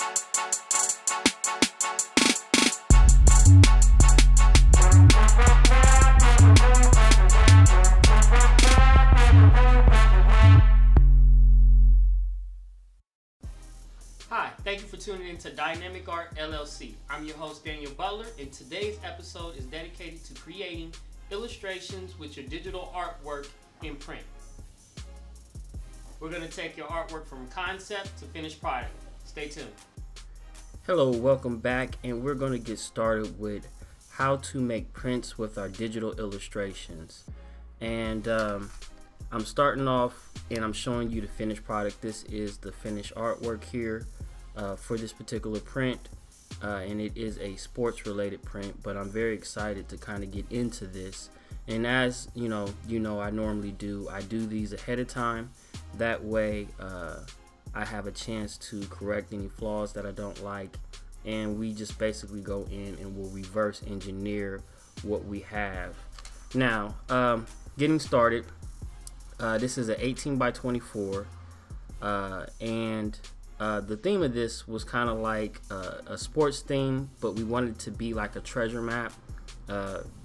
Hi, thank you for tuning in to Dynamic Art LLC. I'm your host, Daniel Butler, and today's episode is dedicated to creating illustrations with your digital artwork in print. We're going to take your artwork from concept to finished product. Stay tuned. Hello, welcome back, and we're going to get started with how to make prints with our digital illustrations. And I'm starting off and I'm showing you the finished product. This is the finished artwork here for this particular print, and it is a sports related print, but I'm very excited to kind of get into this. And as you know I normally do, I do these ahead of time. That way I have a chance to correct any flaws that I don't like, and we just basically go in and we'll reverse engineer what we have. Now, getting started, this is an 18 by 24, and the theme of this was kind of like a sports theme, but we wanted it to be like a treasure map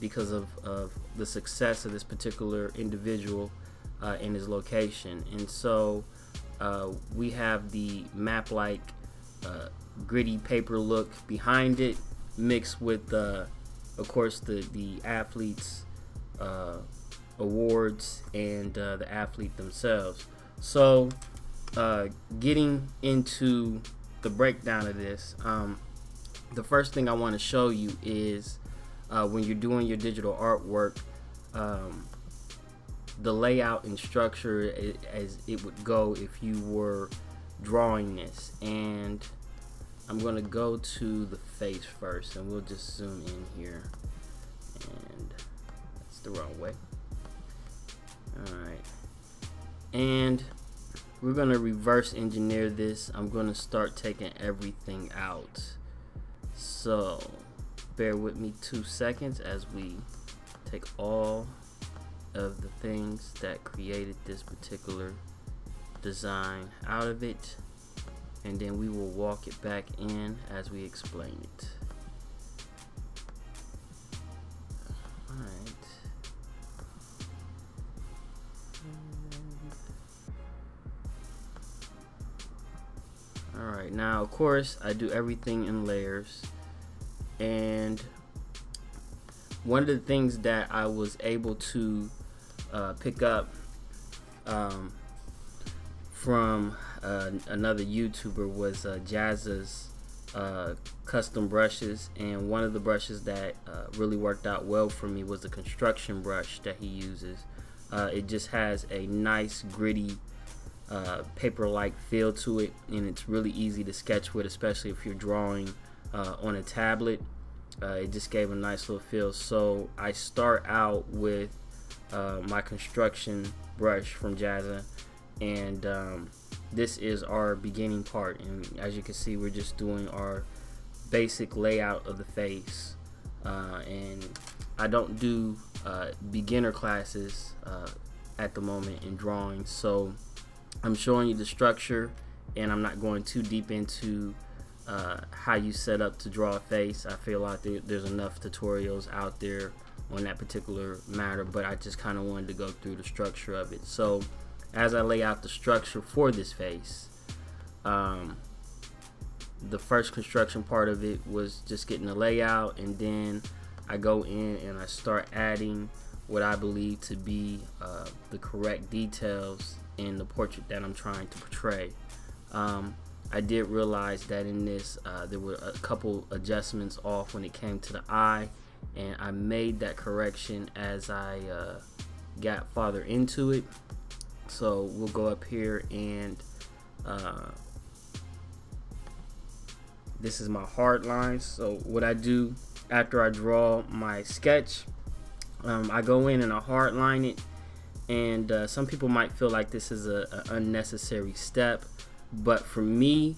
because of the success of this particular individual in his location. And so we have the map-like gritty paper look behind it, mixed with of course the athletes awards and the athlete themselves. So getting into the breakdown of this, the first thing I want to show you is when you're doing your digital artwork, the layout and structure as it would go if you were drawing this. And I'm going to go to the face first, and we'll just zoom in here, and that's the wrong way. Alright, and we're going to reverse engineer this. I'm going to start taking everything out, so bear with me 2 seconds as we take all of the things that created this particular design out of it, and then we will walk it back in as we explain it. Alright, now of course I do everything in layers, and one of the things that I was able to pick up from another YouTuber was Jazza's custom brushes, and one of the brushes that really worked out well for me was the construction brush that he uses. It just has a nice gritty paper-like feel to it, and it's really easy to sketch with, especially if you're drawing on a tablet. It just gave a nice little feel. So I start out with my construction brush from Jazza, and this is our beginning part, and as you can see, we're just doing our basic layout of the face, and I don't do beginner classes at the moment in drawing, so I'm showing you the structure, and I'm not going too deep into how you set up to draw a face. I feel like there's enough tutorials out there on that particular matter, but I just kind of wanted to go through the structure of it. So as I lay out the structure for this face, the first construction part of it was just getting the layout, and then I go in and I start adding what I believe to be the correct details in the portrait that I'm trying to portray. I did realize that in this there were a couple adjustments off when it came to the eye, and I made that correction as I got farther into it. So we'll go up here, and this is my hard lines. So what I do after I draw my sketch, I go in and I hard line it, and some people might feel like this is an unnecessary step, but for me,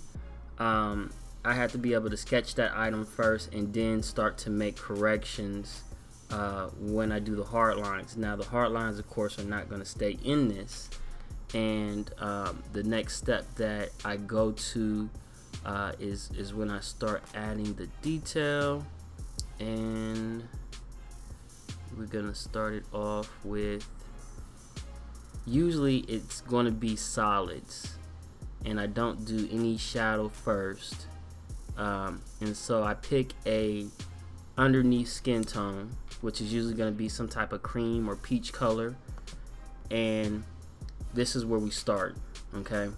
I had to be able to sketch that item first and then start to make corrections when I do the hard lines. Now the hard lines of course are not going to stay in this, and the next step that I go to is when I start adding the detail, and we're gonna start it off with, usually it's gonna be solids, and I don't do any shadow first, and so I pick a underneath skin tone, which is usually going to be some type of cream or peach color, and this is where we start. Okay,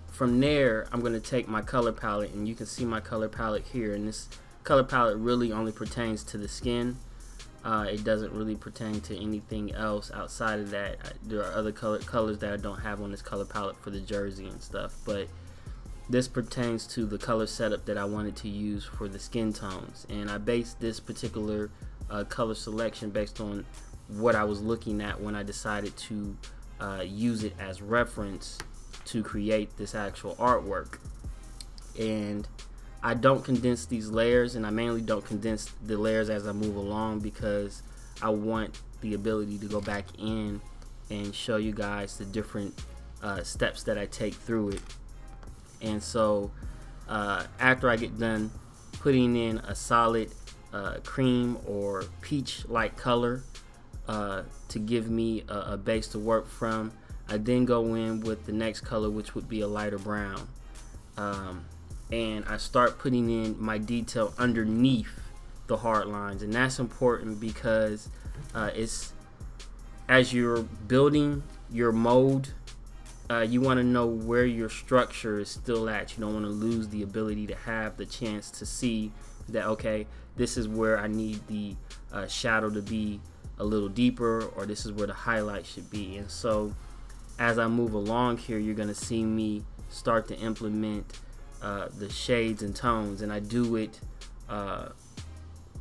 from there I'm going to take my color palette, and you can see my color palette here, and this color palette really only pertains to the skin. It doesn't really pertain to anything else outside of that. There are other colors that I don't have on this color palette for the jersey and stuff, but this pertains to the color setup that I wanted to use for the skin tones, and I based this particular color selection based on what I was looking at when I decided to use it as reference to create this actual artwork. And I don't condense these layers, and I mainly don't condense the layers as I move along, because I want the ability to go back in and show you guys the different steps that I take through it. And so after I get done putting in a solid cream or peach like color to give me a base to work from, I then go in with the next color, which would be a lighter brown. And I start putting in my detail underneath the hard lines, and that's important because it's, as you're building your mold, you want to know where your structure is still at. You don't want to lose the ability to have the chance to see that, okay, this is where I need the shadow to be a little deeper, or this is where the highlight should be. And so as I move along here, you're going to see me start to implement the shades and tones, and I do it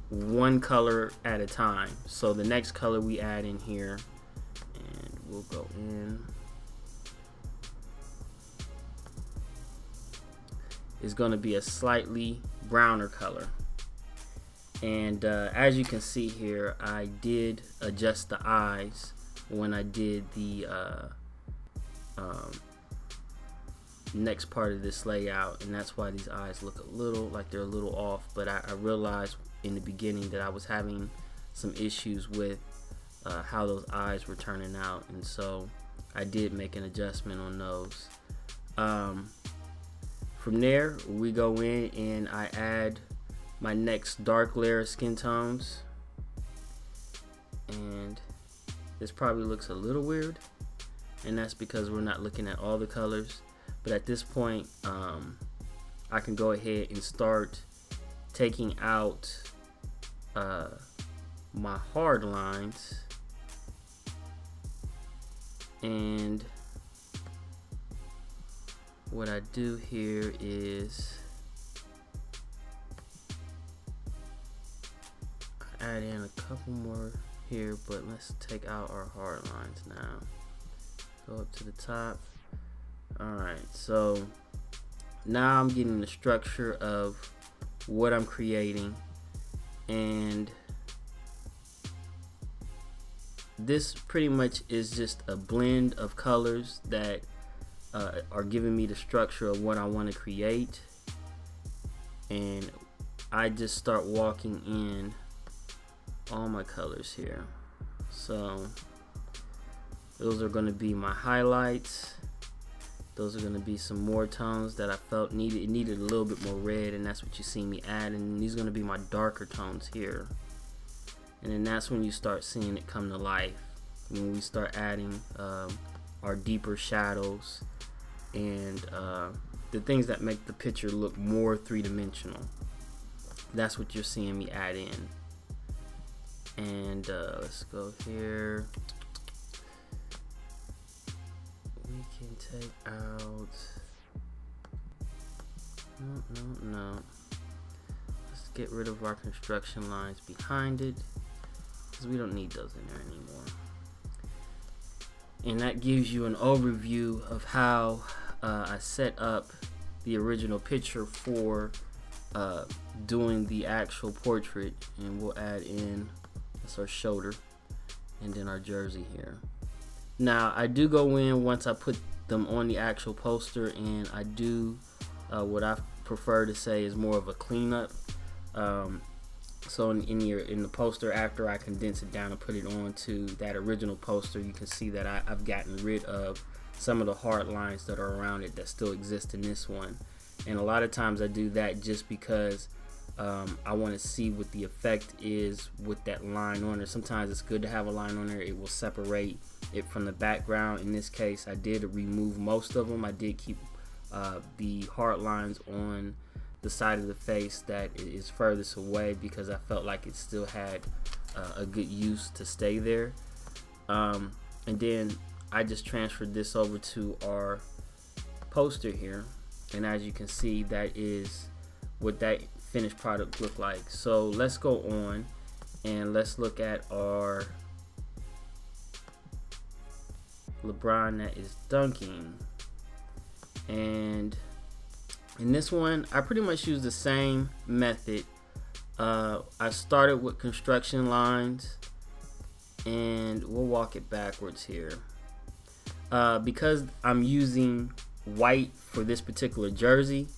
one color at a time. So the next color we add in here, and we'll go in, is going to be a slightly browner color. And as you can see here, I did adjust the eyes when I did the next part of this layout, and that's why these eyes look a little like they're a little off. But I realized in the beginning that I was having some issues with how those eyes were turning out, and so I did make an adjustment on those. From there we go in and I add my next dark layer of skin tones, and this probably looks a little weird, and that's because we're not looking at all the colors. But at this point I can go ahead and start taking out my hard lines, and what I do here is add in a couple more here, but let's take out our hard lines now. Go up to the top. Alright, so now I'm getting the structure of what I'm creating, and this pretty much is just a blend of colors that are giving me the structure of what I want to create. And I just start walking in all my colors here. So those are going to be my highlights. Those are going to be some more tones that I felt needed a little bit more red, and that's what you see me add. And these are going to be my darker tones here. And then that's when you start seeing it come to life, when we start adding our deeper shadows and the things that make the picture look more three-dimensional. That's what you're seeing me add in. And let's go here. We can take out, no. Let's get rid of our construction lines behind it, because we don't need those in there anymore. And that gives you an overview of how I set up the original picture for doing the actual portrait. And we'll add in, that's our shoulder, and then our jersey here. Now I do go in once I put them on the actual poster, and I do what I prefer to say is more of a cleanup. So in the poster, after I condense it down and put it onto that original poster, you can see that I've gotten rid of some of the hard lines that are around it that still exist in this one. And a lot of times I do that just because I want to see what the effect is with that line on there. Sometimes it's good to have a line on there. It will separate it from the background. In this case, I did remove most of them. I did keep the hard lines on the side of the face that is furthest away because I felt like it still had a good use to stay there. And then I just transferred this over to our poster here, and as you can see, that is what that finished product look like. So let's go on and let's look at our LeBron that is dunking. And in this one, I pretty much use the same method. I started with construction lines, and we'll walk it backwards here. Because I'm using white for this particular jersey,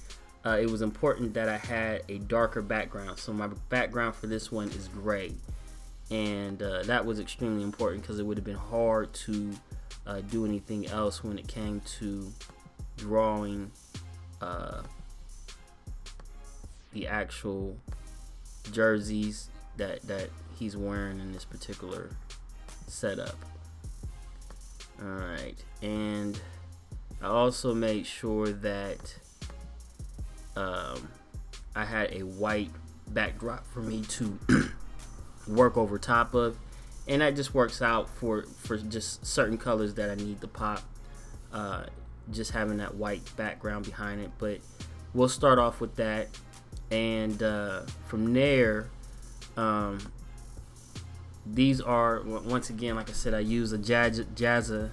it was important that I had a darker background. So my background for this one is gray, and that was extremely important because it would have been hard to do anything else when it came to drawing the actual jerseys that he's wearing in this particular setup. Alright, and I also made sure that I had a white backdrop for me to work over top of, and that just works out for just certain colors that I need to pop, just having that white background behind it. But we'll start off with that, and from there, these are, once again, like I said, I use a Jazza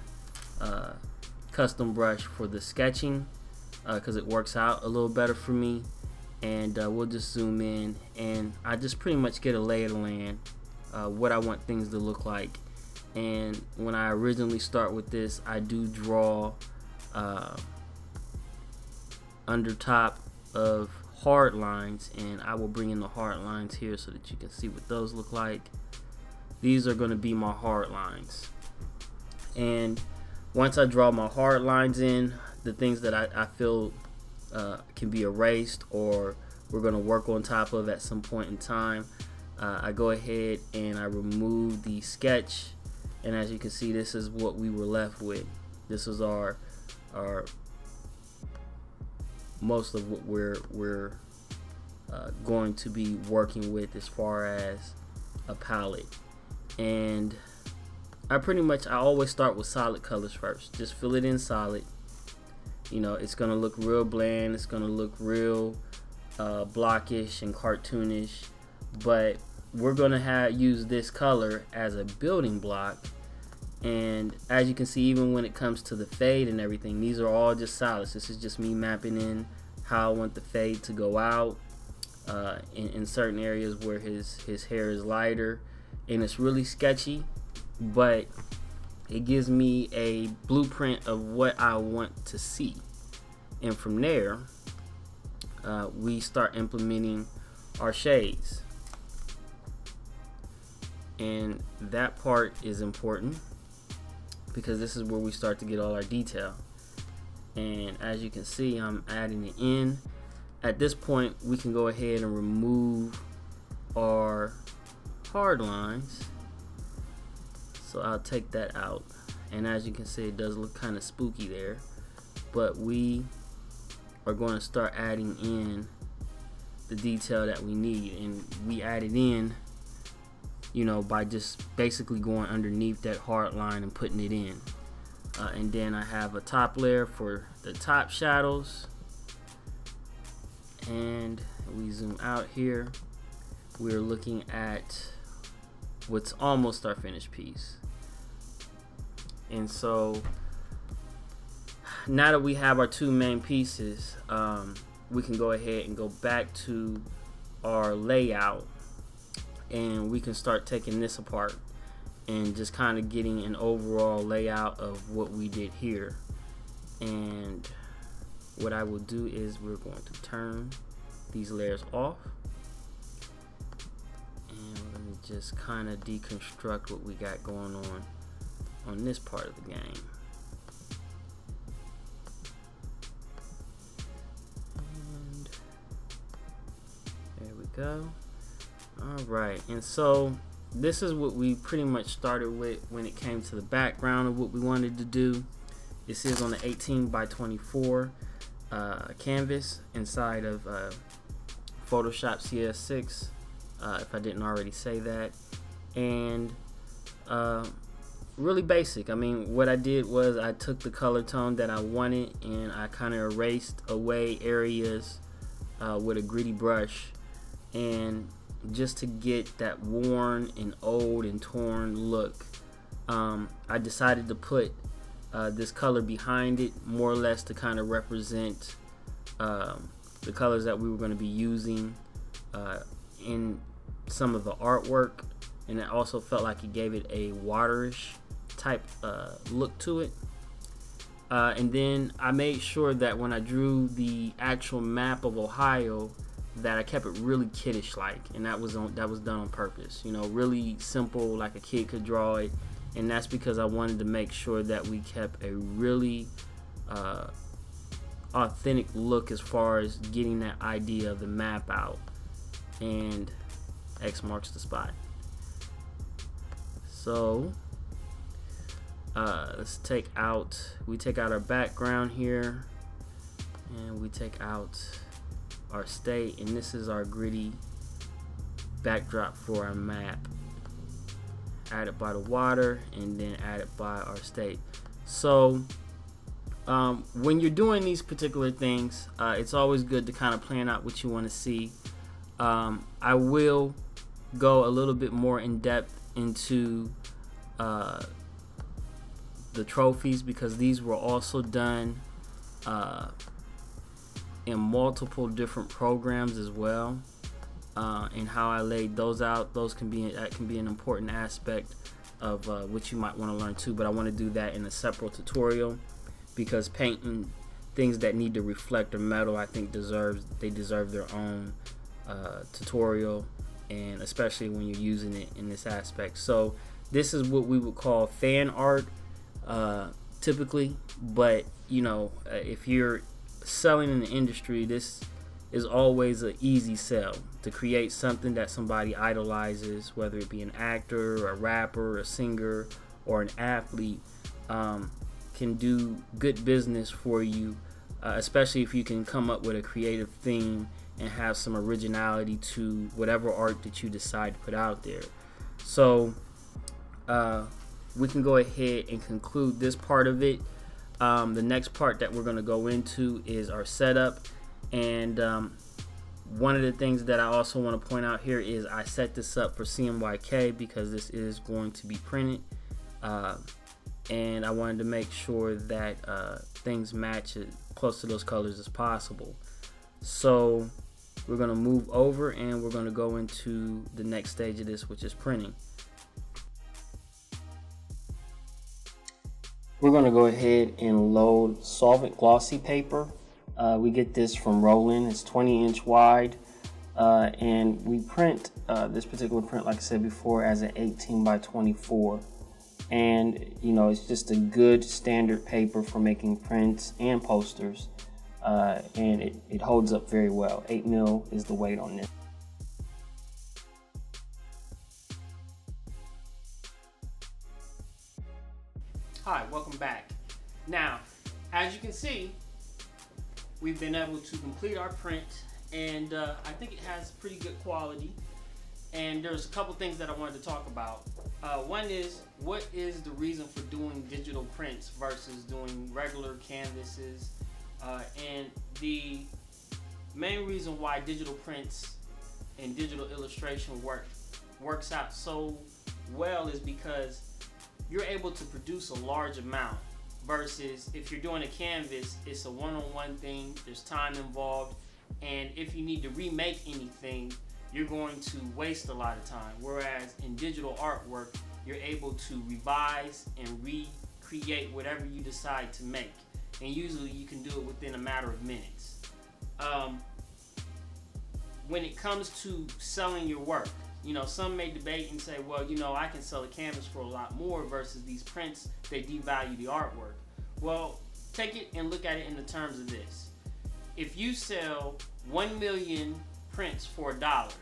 custom brush for the sketching because it works out a little better for me. And we'll just zoom in, and I just pretty much get a lay of the land, what I want things to look like. And when I originally start with this, I do draw under top of hard lines, and I will bring in the hard lines here so that you can see what those look like. These are going to be my hard lines, and once I draw my hard lines in, the things that I feel can be erased or we're going to work on top of at some point in time, I go ahead and I remove the sketch, and as you can see, this is what we were left with. This is our most of what we're going to be working with as far as a palette. And I always start with solid colors first. Just fill it in solid. You know, it's gonna look real bland, it's gonna look real blockish and cartoonish, but we're gonna use this color as a building block. And as you can see, even when it comes to the fade and everything, these are all just solids. This is just me mapping in how I want the fade to go out in certain areas where his hair is lighter, and it's really sketchy, but it gives me a blueprint of what I want to see. And from there, we start implementing our shades, and that part is important because this is where we start to get all our detail. And as you can see, I'm adding it in. At this point, we can go ahead and remove our hard lines. So I'll take that out, and as you can see, it does look kind of spooky there, but we are going to start adding in the detail that we need, and we add it in, you know, by just basically going underneath that hard line and putting it in. And then I have a top layer for the top shadows, and we zoom out here, we're looking at what's almost our finished piece. And so now that we have our two main pieces, we can go ahead and go back to our layout, and we can start taking this apart and just kind of getting an overall layout of what we did here. And what I will do is we're going to turn these layers off, and we're going to just kind of deconstruct what we got going on this part of the game. And there we go. All right, and so this is what we pretty much started with when it came to the background of what we wanted to do. This is on the 18 by 24 canvas inside of Photoshop CS6, if I didn't already say that. And really basic. I mean, what I did was I took the color tone that I wanted and I kind of erased away areas with a gritty brush, and just to get that worn and old and torn look, I decided to put this color behind it, more or less to kind of represent the colors that we were going to be using in some of the artwork, and it also felt like it gave it a waterish type look to it. And then I made sure that when I drew the actual map of Ohio, that I kept it really kiddish like, and that was done on purpose. You know, really simple, like a kid could draw it. And that's because I wanted to make sure that we kept a really authentic look as far as getting that idea of the map out. And X marks the spot. So let's take out our background here, and we take out our state, and this is our gritty backdrop for our map, added by the water and then added by our state. So when you're doing these particular things, it's always good to kind of plan out what you want to see. I will go a little bit more in depth into the trophies, because these were also done in multiple different programs as well, and how I laid those out. That can be an important aspect of what you might want to learn too, but I want to do that in a separate tutorial, because painting things that need to reflect or metal, I think they deserve their own tutorial, and especially when you're using it in this aspect. So this is what we would call fan art typically, but you know, if you're selling in the industry, this is always an easy sell to create something that somebody idolizes, whether it be an actor, a rapper, a singer, or an athlete. Can do good business for you, especially if you can come up with a creative theme and have some originality to whatever art that you decide to put out there. So we can go ahead and conclude this part of it. The next part that we're going to go into is our setup, and one of the things that I also want to point out here is I set this up for CMYK because this is going to be printed, and I wanted to make sure that things match as close to those colors as possible. So we're going to move over and we're going to go into the next stage of this, which is printing. We're going to go ahead and load solvent glossy paper. We get this from Roland. It's 20-inch wide, and we print this particular print, like I said before, as an 18 by 24. And you know, it's just a good standard paper for making prints and posters, and it holds up very well. 8 mil is the weight on this. Hi, welcome back. Now, as you can see, we've been able to complete our print, and I think it has pretty good quality. And there's a couple things that I wanted to talk about. One is, what is the reason for doing digital prints versus doing regular canvases? And the main reason why digital prints and digital illustration works out so well is because you're able to produce a large amount, versus if you're doing a canvas, it's a one-on-one thing, there's time involved, and if you need to remake anything, you're going to waste a lot of time. Whereas in digital artwork, you're able to revise and recreate whatever you decide to make. and usually you can do it within a matter of minutes. When it comes to selling your work, some may debate and say, well, I can sell a canvas for a lot more versus these prints, they devalue the artwork. Well, take it and look at it in the terms of this. If you sell 1 million prints for $1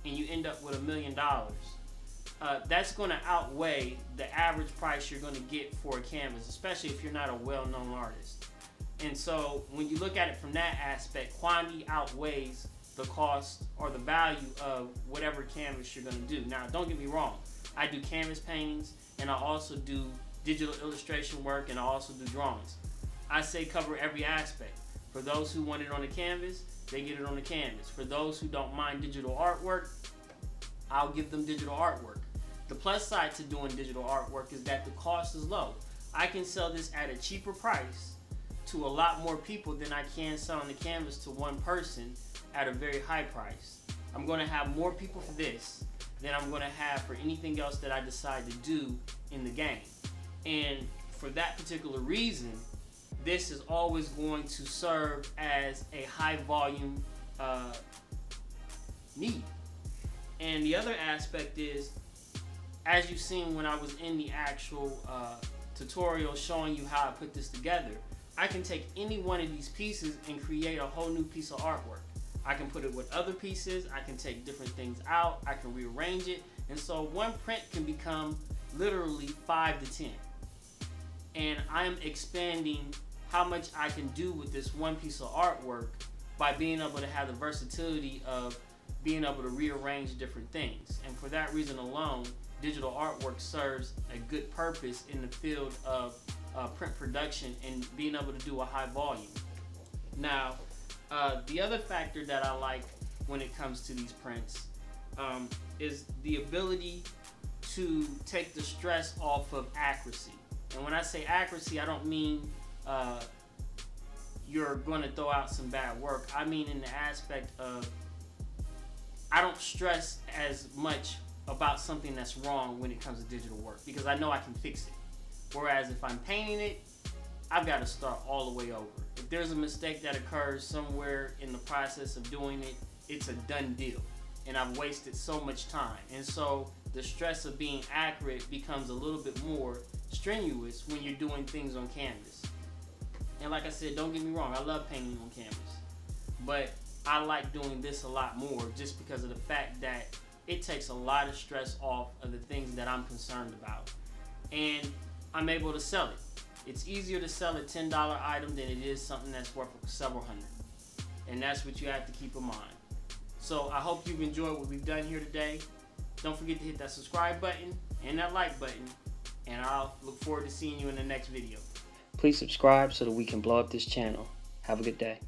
and you end up with $1 million, that's going to outweigh the average price you're going to get for a canvas, especially if you're not a well-known artist. And so when you look at it from that aspect, quantity outweighs the cost or the value of whatever canvas you're going to do. Now, don't get me wrong. I do canvas paintings, and I also do digital illustration work, and I also do drawings. I say cover every aspect. For those who want it on the canvas, they get it on the canvas. For those who don't mind digital artwork, I'll give them digital artwork. The plus side to doing digital artwork is that the cost is low. I can sell this at a cheaper price to a lot more people than I can sell on the canvas to one person at a very high price. I'm going to have more people for this than I'm going to have for anything else that I decide to do in the game. And for that particular reason, this is always going to serve as a high volume need. And the other aspect is, as you've seen when I was in the actual tutorial showing you how I put this together, I can take any one of these pieces and create a whole new piece of artwork. I can put it with other pieces, I can take different things out, I can rearrange it, and so one print can become literally 5 to 10. And I am expanding how much I can do with this one piece of artwork by being able to have the versatility of being able to rearrange different things. And for that reason alone, digital artwork serves a good purpose in the field of print production and being able to do a high volume. Now, the other factor that I like when it comes to these prints is the ability to take the stress off of accuracy. And when I say accuracy, I don't mean you're going to throw out some bad work. I mean in the aspect of I don't stress as much about something that's wrong when it comes to digital work because I know I can fix it. Whereas if I'm painting it, I've got to start all the way over. If there's a mistake that occurs somewhere in the process of doing it, it's a done deal. And I've wasted so much time. And so the stress of being accurate becomes a little bit more strenuous when you're doing things on canvas. And like I said, don't get me wrong, I love painting on canvas. But I like doing this a lot more just because of the fact that it takes a lot of stress off of the things that I'm concerned about. And I'm able to sell it. It's easier to sell a $10 item than it is something that's worth several hundred. And that's what you have to keep in mind. So I hope you've enjoyed what we've done here today. Don't forget to hit that subscribe button and that like button. And I'll look forward to seeing you in the next video. Please subscribe so that we can blow up this channel. Have a good day.